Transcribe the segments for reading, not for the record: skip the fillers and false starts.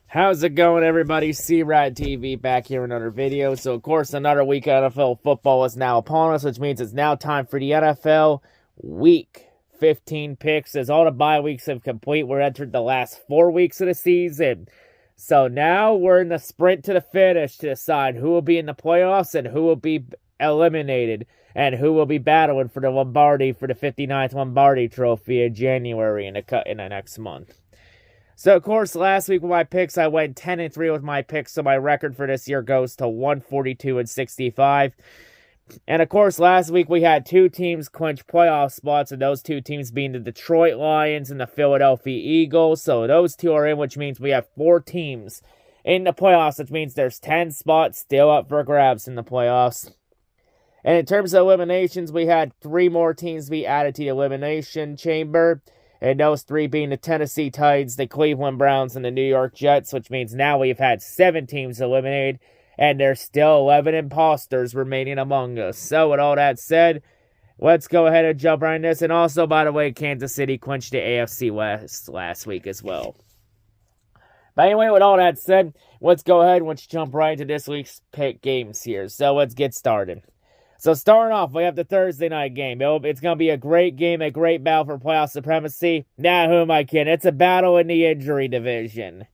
How's it going, everybody? C-RadTV back here in another video. So, of course, another week of NFL football is now upon us, which means it's now time for the NFL Week 15 picks. As all the bye weeks have complete, we're entered the last 4 weeks of the season. So now we're in the sprint to the finish to decide who will be in the playoffs and who will be eliminated and who will be battling for the Lombardi, for the 59th Lombardi Trophy in January in the next month. So, of course, last week with my picks, I went 10-3 with my picks, so my record for this year goes to 142-65. And, of course, last week we had two teams clinch playoff spots, and those two teams being the Detroit Lions and the Philadelphia Eagles. So those two are in, which means we have 4 teams in the playoffs, which means there's 10 spots still up for grabs in the playoffs. And in terms of eliminations, we had 3 more teams be added to the elimination chamber. And those 3 being the Tennessee Titans, the Cleveland Browns, and the New York Jets, which means now we've had 7 teams eliminated, and there's still 11 imposters remaining among us. So with all that said, let's go ahead and jump right in this. And also, by the way, Kansas City clinched the AFC West last week as well. But anyway, with all that said, let's go ahead and let's jump right into this week's pick games here. So let's get started. So starting off, we have the Thursday night game. It's going to be a great game, a great battle for playoff supremacy. Now, who am I kidding? It's a battle in the injury division.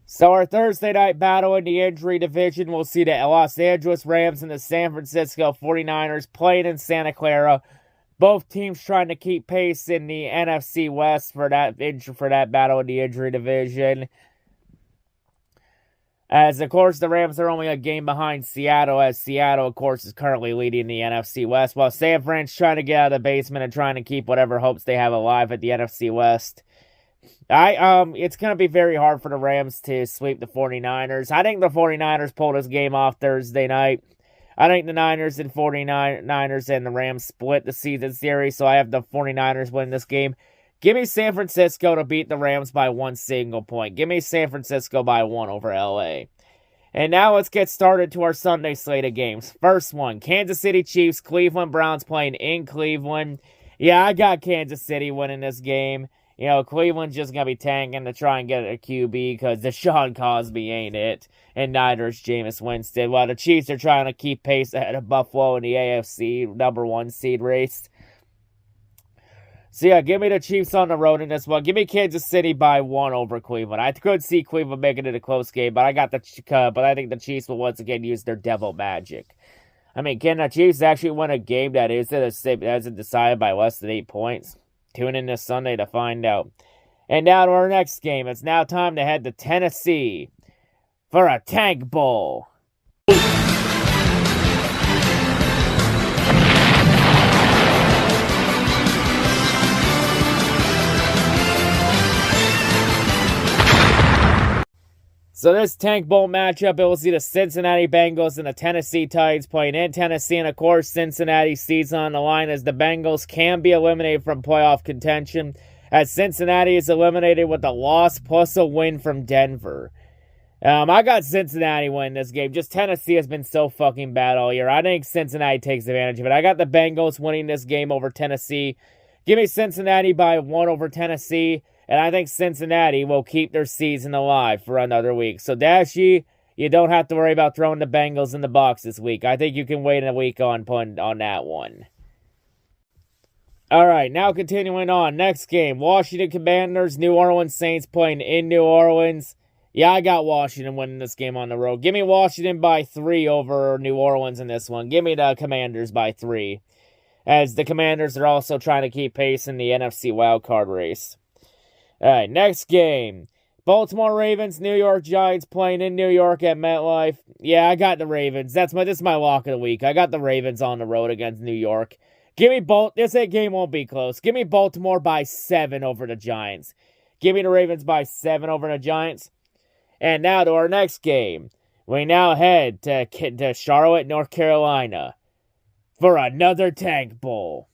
So our Thursday night battle in the injury division, we'll see the Los Angeles Rams and the San Francisco 49ers playing in Santa Clara. Both teams trying to keep pace in the NFC West for that battle in the injury division. As, of course, the Rams are only a game behind Seattle, as Seattle, of course, is currently leading the NFC West, while San Fran's trying to get out of the basement and trying to keep whatever hopes they have alive at the NFC West. It's going to be very hard for the Rams to sweep the 49ers. I think the 49ers pulled this game off Thursday night. I think the Niners and 49ers and the Rams split the season series, so I have the 49ers win this game. Give me San Francisco to beat the Rams by 1 single point. Give me San Francisco by 1 over LA. And now let's get started to our Sunday slate of games. First one, Kansas City Chiefs, Cleveland Browns playing in Cleveland. Yeah, I got Kansas City winning this game. You know, Cleveland's just going to be tanking to try and get a QB because Deshaun Cosby ain't it. And neither is Jameis Winston. While the Chiefs are trying to keep pace ahead of Buffalo in the AFC #1 seed race. So yeah, give me the Chiefs on the road in this one. Give me Kansas City by 1 over Cleveland. I could see Cleveland making it a close game, but I think the Chiefs will once again use their devil magic. I mean, can the Chiefs actually win a game that isn't decided by less than 8 points? Tune in this Sunday to find out. And now to our next game. It's now time to head to Tennessee for a Tank Bowl. So this Tank Bowl matchup, it will see the Cincinnati Bengals and the Tennessee Titans playing in Tennessee. And, of course, Cincinnati's season on the line as the Bengals can be eliminated from playoff contention, as Cincinnati is eliminated with a loss plus a win from Denver. I got Cincinnati winning this game. Just Tennessee has been so fucking bad all year. I think Cincinnati takes advantage of it. I got the Bengals winning this game over Tennessee. Give me Cincinnati by 1 over Tennessee. And I think Cincinnati will keep their season alive for another week. So, Dashy, you don't have to worry about throwing the Bengals in the box this week. I think you can wait a week on that one. All right, now continuing on. Next game, Washington Commanders, New Orleans Saints playing in New Orleans. Yeah, I got Washington winning this game on the road. Give me Washington by 3 over New Orleans in this one. Give me the Commanders by 3. As the Commanders are also trying to keep pace in the NFC wildcard race. All right, next game. Baltimore Ravens, New York Giants playing in New York at MetLife. Yeah, I got the Ravens. This is my lock of the week. I got the Ravens on the road against New York. Give me this game won't be close. Give me Baltimore by 7 over the Giants. Give me the Ravens by 7 over the Giants. And now to our next game. We now head to Charlotte, North Carolina for another Tank Bowl.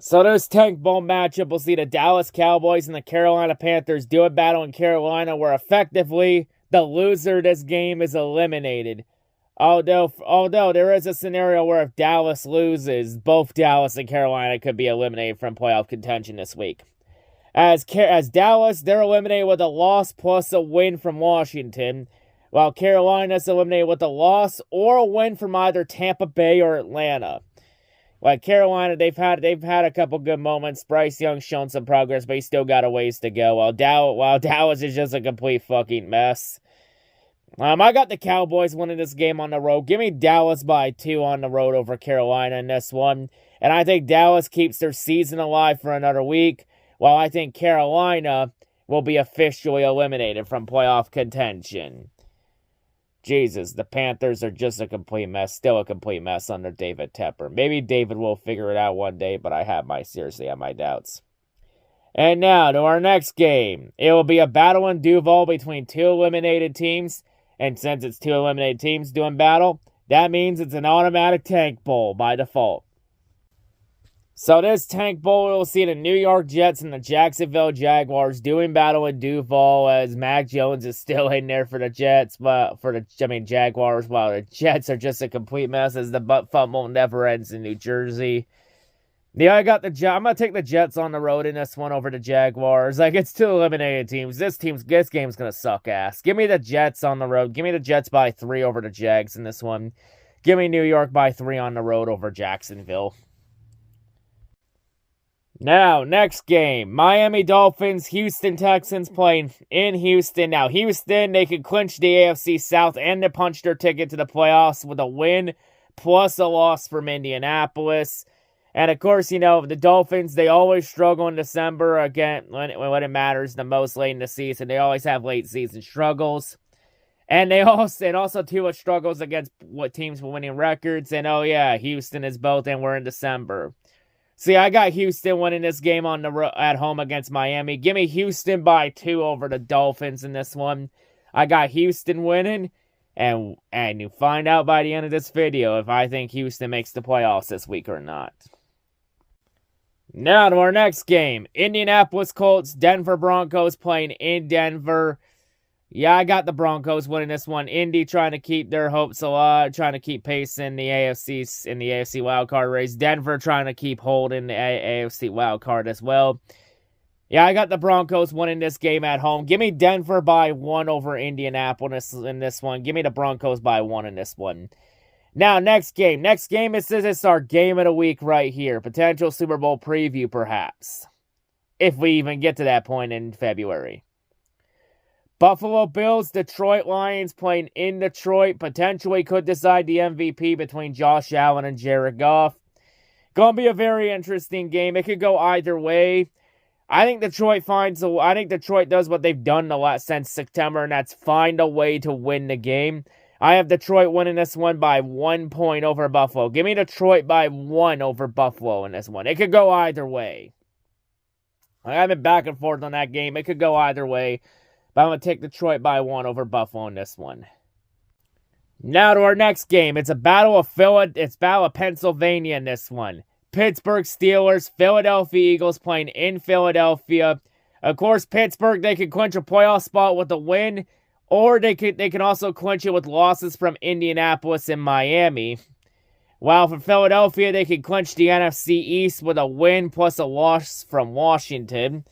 So this Tank Bowl matchup, we'll see the Dallas Cowboys and the Carolina Panthers do a battle in Carolina where effectively the loser of this game is eliminated. Although there is a scenario where if Dallas loses, both Dallas and Carolina could be eliminated from playoff contention this week. As Dallas, they're eliminated with a loss plus a win from Washington, while Carolina's eliminated with a loss or a win from either Tampa Bay or Atlanta. Like Carolina, they've had a couple good moments. Bryce Young's shown some progress, but he's still got a ways to go. While Dallas is just a complete fucking mess. I got the Cowboys winning this game on the road. Give me Dallas by 2 on the road over Carolina in this one. And I think Dallas keeps their season alive for another week, while I think Carolina will be officially eliminated from playoff contention. Jesus, the Panthers are just a complete mess. Still a complete mess under David Tepper. Maybe David will figure it out one day, but I seriously have my doubts. And now to our next game. It will be a battle in Duval between 2 eliminated teams. And since it's 2 eliminated teams doing battle, that means it's an automatic Tank Bowl by default. So this Tank Bowl, we'll see the New York Jets and the Jacksonville Jaguars doing battle in Duval as Mac Jones is still in there for the Jets, but Jaguars, while the Jets are just a complete mess as the butt fumble never ends in New Jersey. Yeah, I'm gonna take the Jets on the road in this one over the Jaguars. Like, it's 2 eliminated teams. This game's gonna suck ass. Give me the Jets on the road. Give me the Jets by 3 over the Jags in this one. Give me New York by 3 on the road over Jacksonville. Now, next game. Miami Dolphins, Houston Texans playing in Houston. Now, Houston, they could clinch the AFC South and to punch their ticket to the playoffs with a win plus a loss from Indianapolis. And, of course, the Dolphins, they always struggle in December, again, when it matters the most late in the season. They always have late season struggles. And they also too much struggles against teams with winning records. And, oh, yeah, Houston is both, and we're in December. See, I got Houston winning this game at home against Miami. Give me Houston by 2 over the Dolphins in this one. I got Houston winning, and you find out by the end of this video if I think Houston makes the playoffs this week or not. Now to our next game. Indianapolis Colts, Denver Broncos playing in Denver. Yeah, I got the Broncos winning this one. Indy trying to keep their hopes alive, trying to keep pace in the AFC wildcard race. Denver trying to keep hold in the AFC wildcard as well. Yeah, I got the Broncos winning this game at home. Give me Denver by 1 over Indianapolis in this one. Give me the Broncos by 1 in this one. Now, next game. Next game, it's our game of the week right here. Potential Super Bowl preview, perhaps. If we even get to that point in February. Buffalo Bills, Detroit Lions playing in Detroit. Potentially could decide the MVP between Josh Allen and Jared Goff. Gonna be a very interesting game. It could go either way. I think Detroit does what they've done since September, and that's find a way to win the game. I have Detroit winning this one by 1 point over Buffalo. Give me Detroit by 1 over Buffalo in this one. It could go either way. I've been back and forth on that game. It could go either way. But I'm going to take Detroit by 1 over Buffalo in this one. Now to our next game. It's Battle of Pennsylvania in this one. Pittsburgh Steelers, Philadelphia Eagles playing in Philadelphia. Of course, Pittsburgh, they could clinch a playoff spot with a win. Or they can also clinch it with losses from Indianapolis and Miami. While for Philadelphia, they could clinch the NFC East with a win plus a loss from Washington.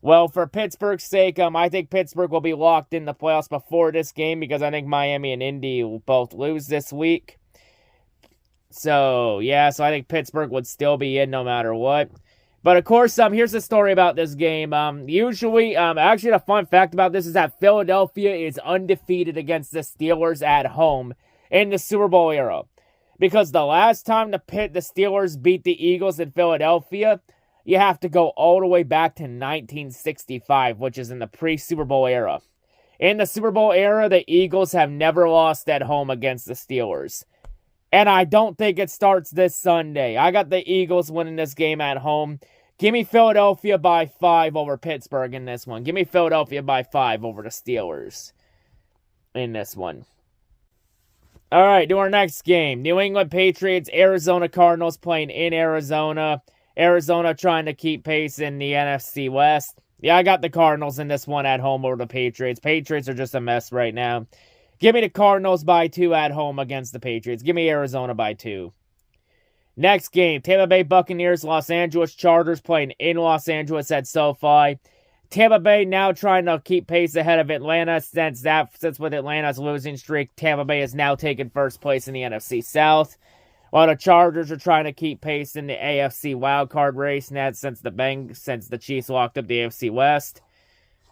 Well, for Pittsburgh's sake, I think Pittsburgh will be locked in the playoffs before this game because I think Miami and Indy will both lose this week. So I think Pittsburgh would still be in no matter what. But, of course, here's the story about this game. Actually, the fun fact about this is that Philadelphia is undefeated against the Steelers at home in the Super Bowl era. Because the last time the Steelers beat the Eagles in Philadelphia, you have to go all the way back to 1965, which is in the pre-Super Bowl era. In the Super Bowl era, the Eagles have never lost at home against the Steelers. And I don't think it starts this Sunday. I got the Eagles winning this game at home. Give me Philadelphia by 5 over Pittsburgh in this one. Give me Philadelphia by 5 over the Steelers in this one. All right, to our next game. New England Patriots, Arizona Cardinals playing in Arizona. Arizona trying to keep pace in the NFC West. Yeah, I got the Cardinals in this one at home over the Patriots. Patriots are just a mess right now. Give me the Cardinals by 2 at home against the Patriots. Give me Arizona by 2. Next game, Tampa Bay Buccaneers, Los Angeles Chargers playing in Los Angeles at SoFi. Tampa Bay now trying to keep pace ahead of Atlanta since with Atlanta's losing streak, Tampa Bay has now taken first place in the NFC South. While the Chargers are trying to keep pace in the AFC wildcard race, and that's since the Chiefs locked up the AFC West.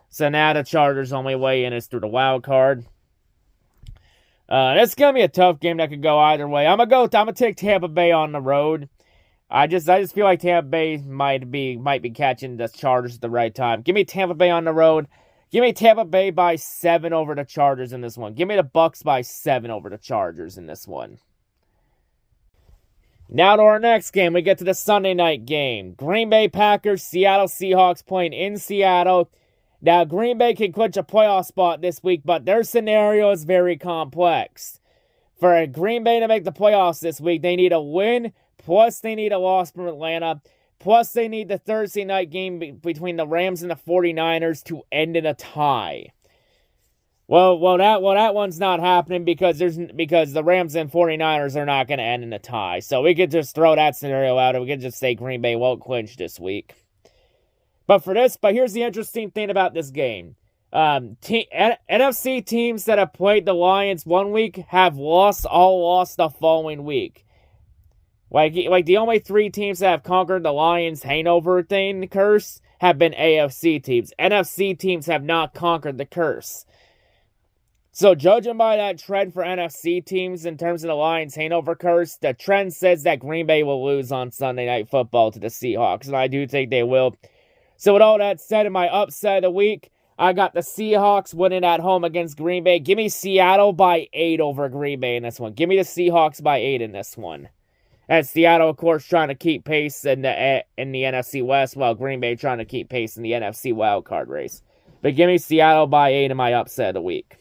So now the Chargers' only way in is through the wild card. It's gonna be a tough game that could go either way. I'm gonna take Tampa Bay on the road. I just feel like Tampa Bay might be catching the Chargers at the right time. Give me Tampa Bay on the road. Give me Tampa Bay by 7 over the Chargers in this one. Give me the Bucs by 7 over the Chargers in this one. Now to our next game, we get to the Sunday night game. Green Bay Packers, Seattle Seahawks playing in Seattle. Now, Green Bay can clinch a playoff spot this week, but their scenario is very complex. For Green Bay to make the playoffs this week, they need a win, plus they need a loss from Atlanta, plus they need the Thursday night game between the Rams and the 49ers to end in a tie. Well, that one's not happening because the Rams and 49ers are not going to end in a tie. So we could just throw that scenario out and we could just say Green Bay won't clinch this week. But here's the interesting thing about this game. NFC teams that have played the Lions one week have all lost the following week. Like the only 3 teams that have conquered the Lions hangover curse have been AFC teams. NFC teams have not conquered the curse. So judging by that trend for NFC teams in terms of the Lions hangover curse, the trend says that Green Bay will lose on Sunday Night Football to the Seahawks, and I do think they will. So with all that said, in my upset of the week, I got the Seahawks winning at home against Green Bay. Give me Seattle by 8 over Green Bay in this one. Give me the Seahawks by 8 in this one. And Seattle, of course, trying to keep pace in the NFC West, while Green Bay trying to keep pace in the NFC wildcard race. But give me Seattle by 8 in my upset of the week.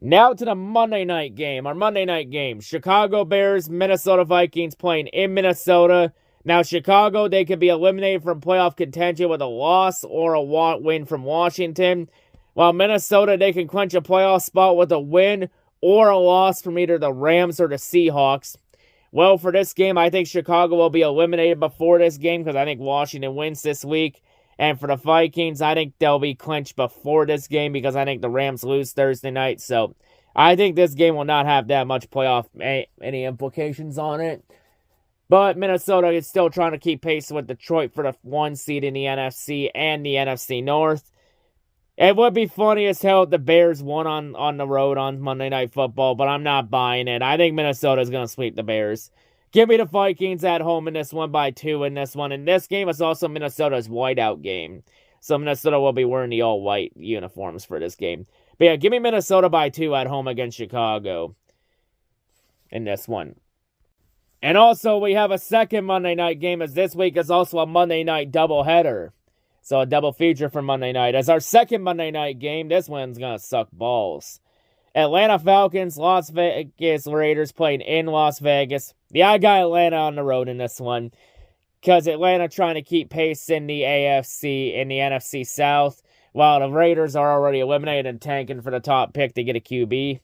Now to the Monday night game. Our Monday night game. Chicago Bears, Minnesota Vikings playing in Minnesota. Now, Chicago, they could be eliminated from playoff contention with a loss or a win from Washington. While Minnesota, they can clinch a playoff spot with a win or a loss from either the Rams or the Seahawks. Well, for this game, I think Chicago will be eliminated before this game because I think Washington wins this week. And for the Vikings, I think they'll be clinched before this game because I think the Rams lose Thursday night. So I think this game will not have that much playoff any implications on it. But Minnesota is still trying to keep pace with Detroit for the 1 seed in the NFC and the NFC North. It would be funny as hell if the Bears won on the road on Monday Night Football, but I'm not buying it. I think Minnesota is going to sweep the Bears. Give me the Vikings at home in this one by 2 in this one. And this game is also Minnesota's whiteout game. So Minnesota will be wearing the all-white uniforms for this game. But yeah, give me Minnesota by 2 at home against Chicago in this one. And also, we have a second Monday night game, as this week is also a Monday night doubleheader. So a double feature for Monday night. As our second Monday night game, this one's going to suck balls. Atlanta Falcons, Las Vegas Raiders playing in Las Vegas. Yeah, I got Atlanta on the road in this one. Because Atlanta trying to keep pace in the AFC and the NFC South. While the Raiders are already eliminated and tanking for the top pick to get a QB.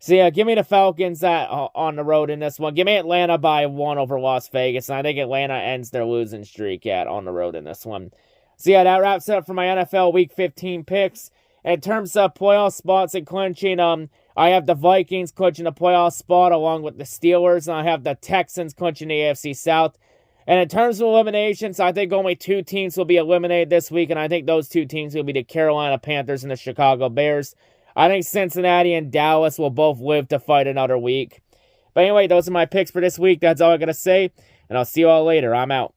So yeah, give me the Falcons on the road in this one. Give me Atlanta by 1 over Las Vegas. And I think Atlanta ends their losing streak on the road in this one. So yeah, that wraps it up for my NFL Week 15 picks. In terms of playoff spots and clinching, I have the Vikings clinching a playoff spot along with the Steelers. And I have the Texans clinching the AFC South. And in terms of eliminations, I think only 2 teams will be eliminated this week. And I think those 2 teams will be the Carolina Panthers and the Chicago Bears. I think Cincinnati and Dallas will both live to fight another week. But anyway, those are my picks for this week. That's all I got to say. And I'll see you all later. I'm out.